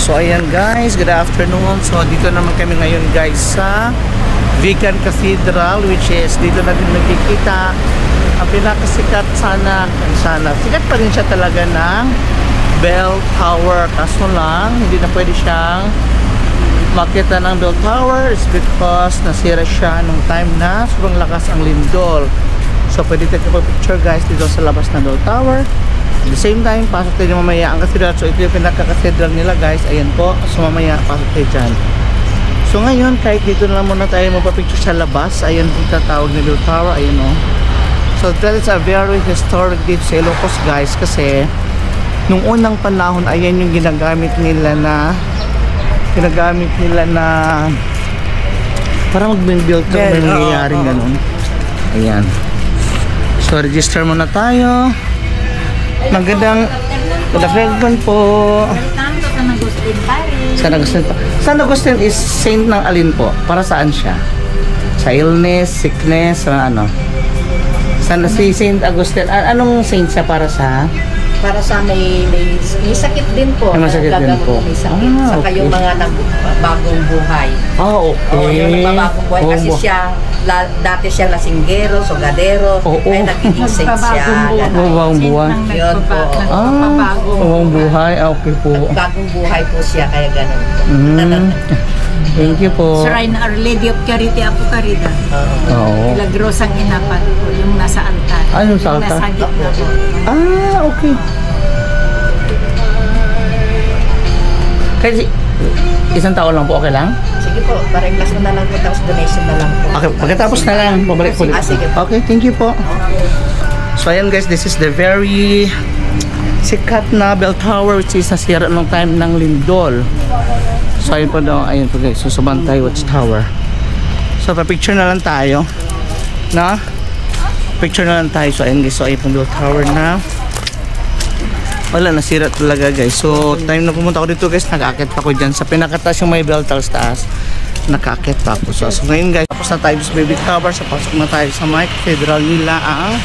So ayan guys, good afternoon. So dito naman kami ngayon guys sa Vigan Cathedral, which is dito natin nakikita ang pinakasikat sikat pa rin siya talaga ng Bell Tower, kaso lang hindi na pwede siyang makita ng Bell Tower is because nasira siya nung time na sobrang lakas ang lindol. So pwede tayo picture guys dito sa labas ng Bell Tower. At the same time, pasok tayo mamaya ang cathedral. So ito yung pinaka-cathedral nila guys. Ayan po. So mamaya pasok tayo dyan. So ngayon, kahit dito na lang muna tayo magpapicture sa labas. Ayan po tatawag ni Bell Tower. Ayan o. So that is a very historic dito sa Ilocos guys. Kasi nung unang panahon, ayan yung ginagamit nila na parang mag-build ka may nangyayaring ganun. Ayan. So register muna tayo. Magandang good afternoon po. Welcome to San Agustin Parish. San Agustin po. San Agustin is saint ng alin po? Para saan siya? Sa illness, sickness, ano? Si Saint Agustin, anong saint siya para sa? Para sa may sakit din po. May masakit din po. May sakit. Saka okay. yung mga nagbagong buhay. Oh, okay. Yung nagbabagong buhay kasi siya, dati siyang lasinggero, sogadero, ay nagiging saint siya. Bagong buhay. Yun po. Bagong buhay. Okay po. Bagong buhay po siya, kaya ganun. Thank you po. Shrine Our Lady of Charity Apucarida. Oo. Milagrosang Inapan po, yung nasa altar. Yung sa altar? Nasa gitna po. Okay. Kasi isang taon lang po, okay lang? Sige po, pa-request mo na lang po, tapos donation na lang po. Okay, pagkatapos na lang, babalik po. Sige po. Okay, thank you po. So ayan guys, this is the very sikat na Bell Tower which is nasira nung time ng lindol. So ayun po daw, ayun po guys, so Subantay Watchtower. So pa-picture na lang tayo. Picture na lang tayo. So ayun guys, so ayun po Bell Tower na wala, nasira talaga guys. So time na pumunta ako dito guys, nag-akit pa ko dyan sa pinakataas yung may bell towers taas, nag-akit pa ako. So ngayon guys, tapos na tayo sa baby tower. So pasok na tayo sa may cathedral nila, ang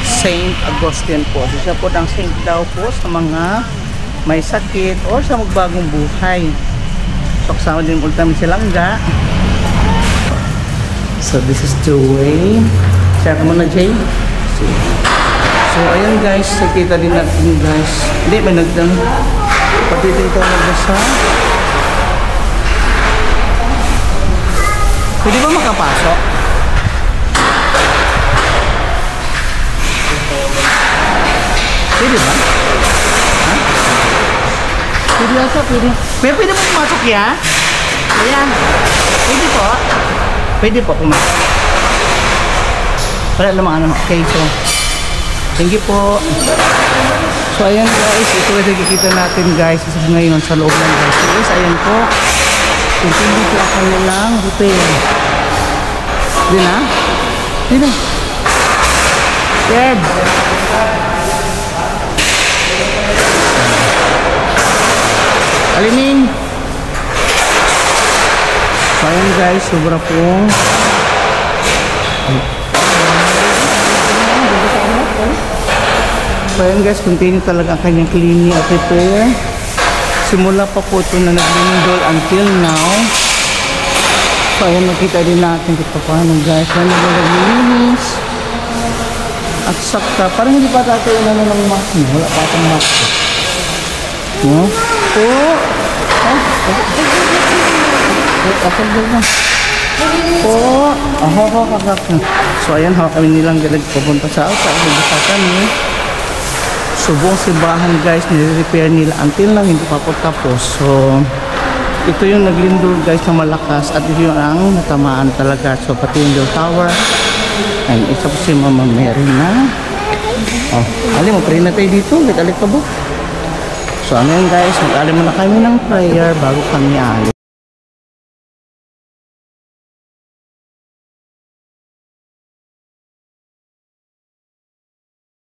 Saint Agustin po. So siya po ang saint daw po sa mga may sakit or sa magbagong buhay. So kasama din yung ultimate silangga. So this is the way. Share ka muna Jay. So ayan guys, nakita din natin guys. Hindi, may nagdang patitin ito magbasa. Pwede ba makapasok? Pwede ba? Ha? Pwede ata, pwede. Pwede po pumasok ya? Ayan. Pwede po. Pwede po pumasok. Wala namang ano. Okay, so thank you po. So ayan guys, ito yung nakikita natin guys isa ngayon sa loob ng guys. So guys, ayan po. Continue po ako nilang repair. Di na? Di na. Ted! Alining! So ayan guys, sobra po. So ayan guys, continue talaga ang kanyang cleaning at repair. Simula pa po ito na naglindol until now. So ayan, nakita din natin kung paano guys na naglilinis. At sakta, parang hindi pa tayo ng mask. Wala pa itong mask. No? So ayan, kami nilang galag pupunta sa outside. Nagbukasan ni subong simbahan guys, nire-repair nila until lang hindi pa po tapos. So ito yung naglindol guys na malakas at ito yung ang natamaan talaga. So pati yung Bell Tower and isa po si Mama Mary na alim mo, pray na tayo dito, alik pa ba? So ano yun guys, mag-alim muna kami ng prayer bago kami alis.